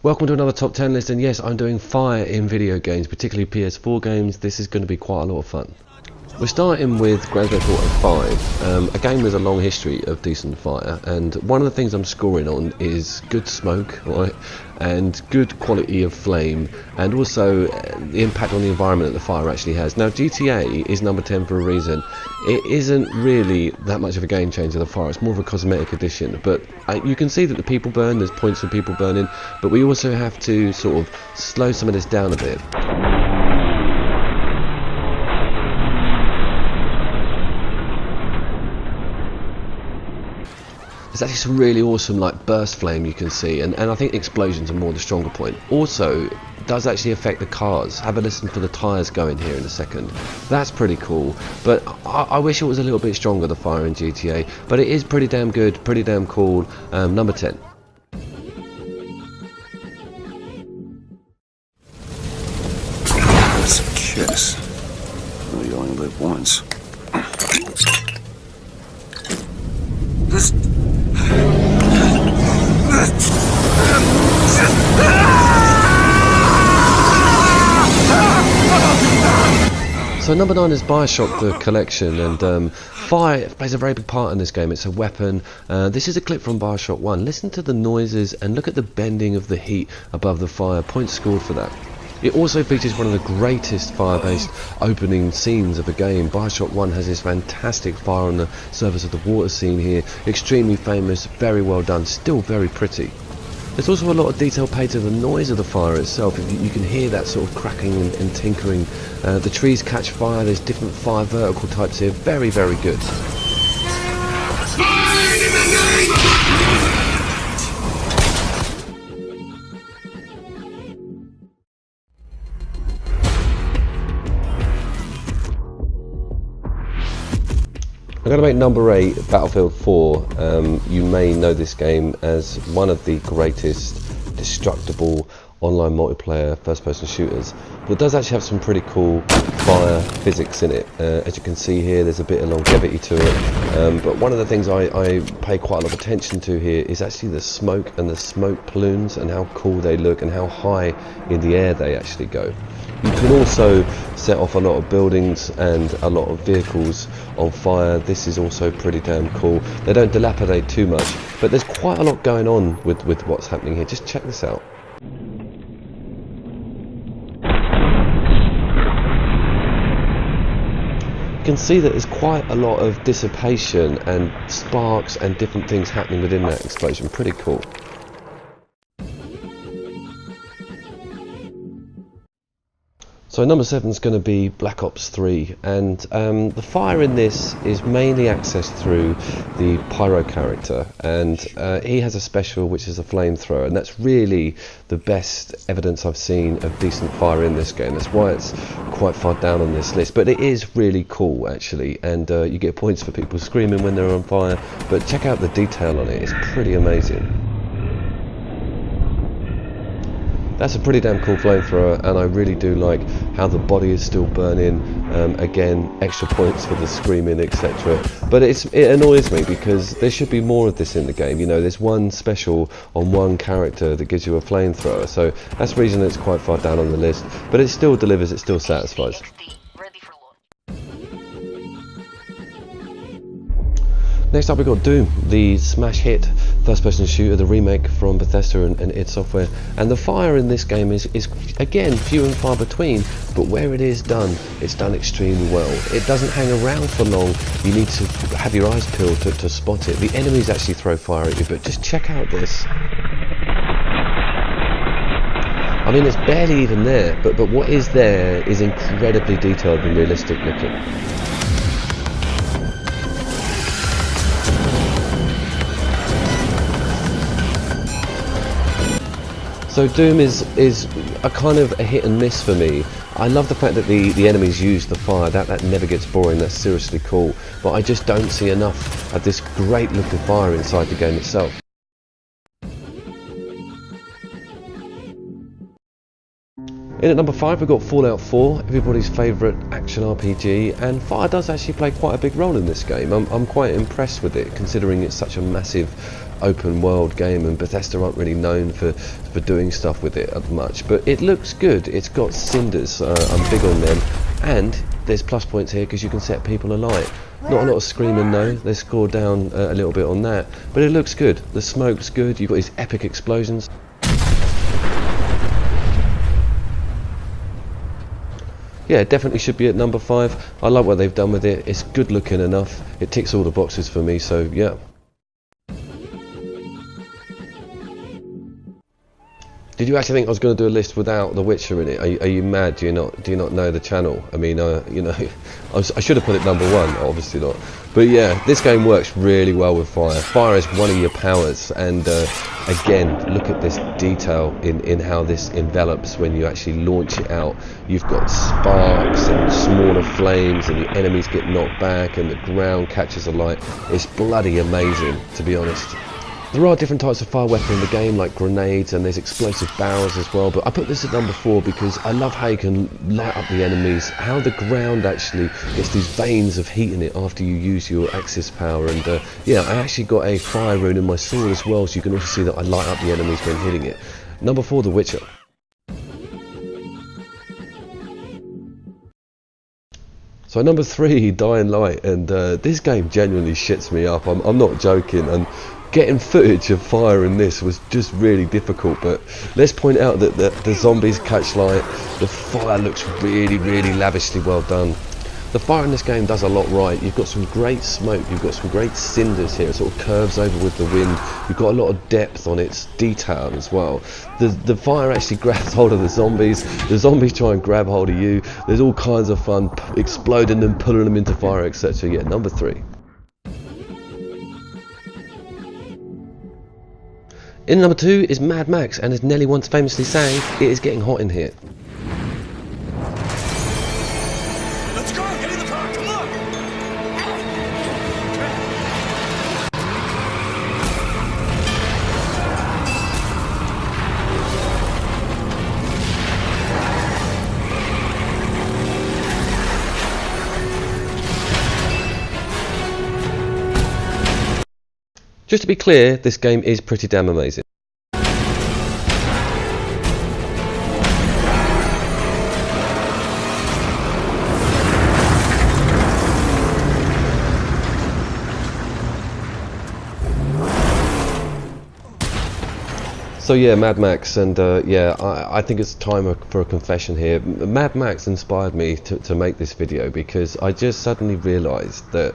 Welcome to another top 10 list, and yes, I'm doing fire in video games, particularly PS4 games. This is going to be quite a lot of fun. We're starting with Grand Theft Auto 5, a game with a long history of decent fire, and one of the things I'm scoring on is good smoke, right, and good quality of flame, and also the impact on the environment that the fire actually has. Now, GTA is number 10 for a reason. It isn't really that much of a game changer, the fire, it's more of a cosmetic addition, but you can see that the people burn, there's points of people burning, but we also have to sort of slow some of this down a bit. There's actually some really awesome like burst flame you can see, and I think explosions are more the stronger point. Also, it does actually affect the cars. Have a listen for the tyres going here in a second. That's pretty cool, but I wish it was a little bit stronger, the fire in GTA, but it is pretty damn good, pretty damn cool. Number 10. That's a kiss. Well, you only live once. This... So number 9 is BioShock the Collection, and fire plays a very big part in this game. It's a weapon. This is a clip from BioShock 1. Listen to the noises and look at the bending of the heat above the fire. Points scored for that. It also features one of the greatest fire-based opening scenes of a game. BioShock 1 has this fantastic fire on the surface of the water scene here. Extremely famous, very well done, still very pretty. There's also a lot of detail paid to the noise of the fire itself. You can hear that sort of cracking and tinkering. The trees catch fire, there's different fire vertical types here. Very, very good. I'm going to make number 8 Battlefield 4. You may know this game as one of the greatest destructible online multiplayer first-person shooters, but it does actually have some pretty cool fire physics in it. As you can see here, there's a bit of longevity to it, but one of the things I pay quite a lot of attention to here is actually the smoke and the smoke plumes and how cool they look and how high in the air they actually go. You can also set off a lot of buildings and a lot of vehicles on fire. This is also pretty damn cool. They don't dilapidate too much, but there's quite a lot going on with what's happening here. Just check this out. You can see that there's quite a lot of dissipation and sparks and different things happening within that explosion. Pretty cool. So number 7 is going to be Black Ops 3, and the fire in this is mainly accessed through the Pyro character, and he has a special which is a flamethrower, and that's really the best evidence I've seen of decent fire in this game. That's why it's quite far down on this list, but it is really cool actually, and you get points for people screaming when they're on fire, but check out the detail on it, it's pretty amazing. That's a pretty damn cool flamethrower, and I really do like how the body is still burning. Again, extra points for the screaming, etc. But it annoys me because there should be more of this in the game. You know, there's one special on one character that gives you a flamethrower, so that's the reason it's quite far down on the list. But it still delivers, it still satisfies. Next up we've got Doom, the smash hit first-person shooter, the remake from Bethesda and id Software, and the fire in this game is again few and far between, but where it is done, it's done extremely well. It doesn't hang around for long, you need to have your eyes peeled to spot it. The enemies actually throw fire at you, but just check out this. I mean, it's barely even there, but what is there is incredibly detailed and realistic looking. So Doom is a kind of a hit and miss for me. I love the fact that the enemies use the fire, that never gets boring, that's seriously cool, but I just don't see enough of this great looking fire inside the game itself. In at number 5 we've got Fallout 4, everybody's favourite action RPG, and fire does actually play quite a big role in this game. I'm quite impressed with it, considering it's such a massive open world game, and Bethesda aren't really known for doing stuff with it much, but it looks good. It's got cinders, I'm big on them, and there's plus points here because you can set people alight. Not a lot of screaming though, they scored down a little bit on that, but it looks good. The smoke's good, you've got these epic explosions. Yeah, it definitely should be at number 5. I like what they've done with it. It's good looking enough. It ticks all the boxes for me, so yeah. Did you actually think I was going to do a list without The Witcher in it? Are you mad? Do you not know the channel? I mean, you know, I should have put it number 1, obviously not. But yeah, this game works really well with fire. Fire is one of your powers, and again, look at this detail in how this envelops when you actually launch it out. You've got sparks and smaller flames, and the enemies get knocked back, and the ground catches alight. It's bloody amazing, to be honest. There are different types of fire weapon in the game, like grenades, and there's explosive barrels as well, but I put this at number 4 because I love how you can light up the enemies, how the ground actually gets these veins of heat in it after you use your Axis power, and yeah, I actually got a fire rune in my sword as well, so you can also see that I light up the enemies when hitting it. Number 4, The Witcher. So number 3, Dying Light, and this game genuinely shits me up. I'm not joking, and getting footage of fire in this was just really difficult, but let's point out that the zombies catch light, the fire looks really, really lavishly well done. The fire in this game does a lot right. You've got some great smoke, you've got some great cinders here, it sort of curves over with the wind, you've got a lot of depth on its detail as well. The fire actually grabs hold of the zombies try and grab hold of you, there's all kinds of fun, exploding them, pulling them into fire, etc. Yeah, number 3. In number 2 is Mad Max, and as Nelly once famously sang, it is getting hot in here. Let's go! Get in the car! Come on! Just to be clear, this game is pretty damn amazing. So yeah, Mad Max, and yeah, I think it's time for a confession here. Mad Max inspired me to make this video because I just suddenly realised that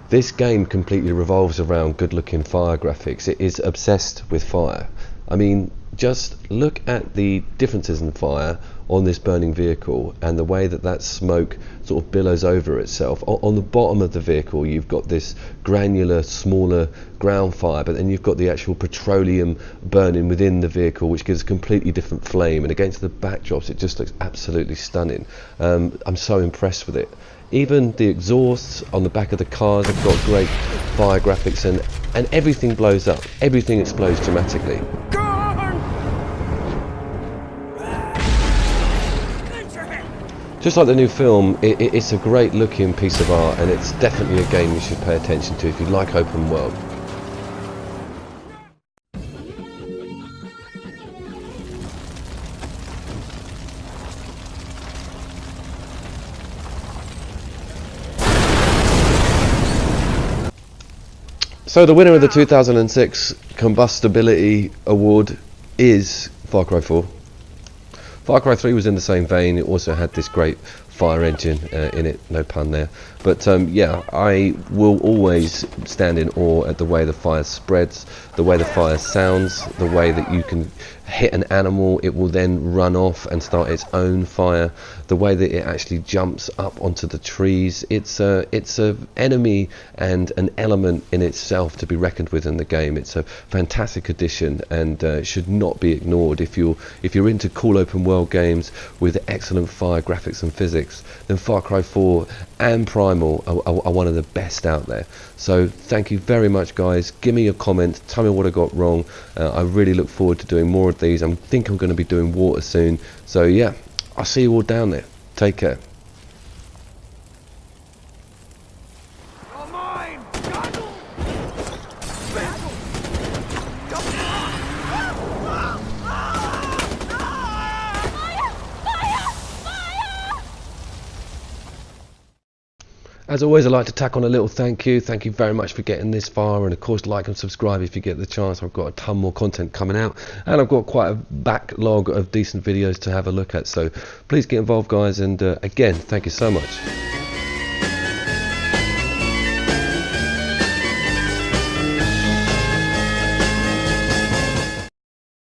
this game completely revolves around good looking fire graphics. It is obsessed with fire. I mean, just look at the differences in fire on this burning vehicle and the way that smoke sort of billows over itself. On the bottom of the vehicle you've got this granular, smaller ground fire, but then you've got the actual petroleum burning within the vehicle, which gives a completely different flame, and against the backdrops it just looks absolutely stunning. I'm so impressed with it. Even the exhausts on the back of the cars have got great fire graphics, and everything blows up, everything explodes dramatically. Just like the new film, it's a great looking piece of art, and it's definitely a game you should pay attention to if you like open world. So the winner of the 2006 Combustibility Award is Far Cry 4. Far Cry 3 was in the same vein. It also had this great fire engine in it, no pun there. But yeah, I will always stand in awe at the way the fire spreads, the way the fire sounds, the way that you can hit an animal, it will then run off and start its own fire, the way that it actually jumps up onto the trees. It's a enemy and an element in itself to be reckoned with in the game. It's a fantastic addition, and should not be ignored. If you're into cool open world games with excellent fire graphics and physics, then Far Cry 4 and Primal are one of the best out there. So thank you very much, guys. Give me a comment, tell me what I got wrong. I really look forward to doing more of these. I think I'm going to be doing water soon, so yeah, I'll see you all down there. Take care. As always, I'd like to tack on a little thank you. Thank you very much for getting this far, and of course like and subscribe if you get the chance. I've got a ton more content coming out, and I've got quite a backlog of decent videos to have a look at, so please get involved guys, and again, thank you so much.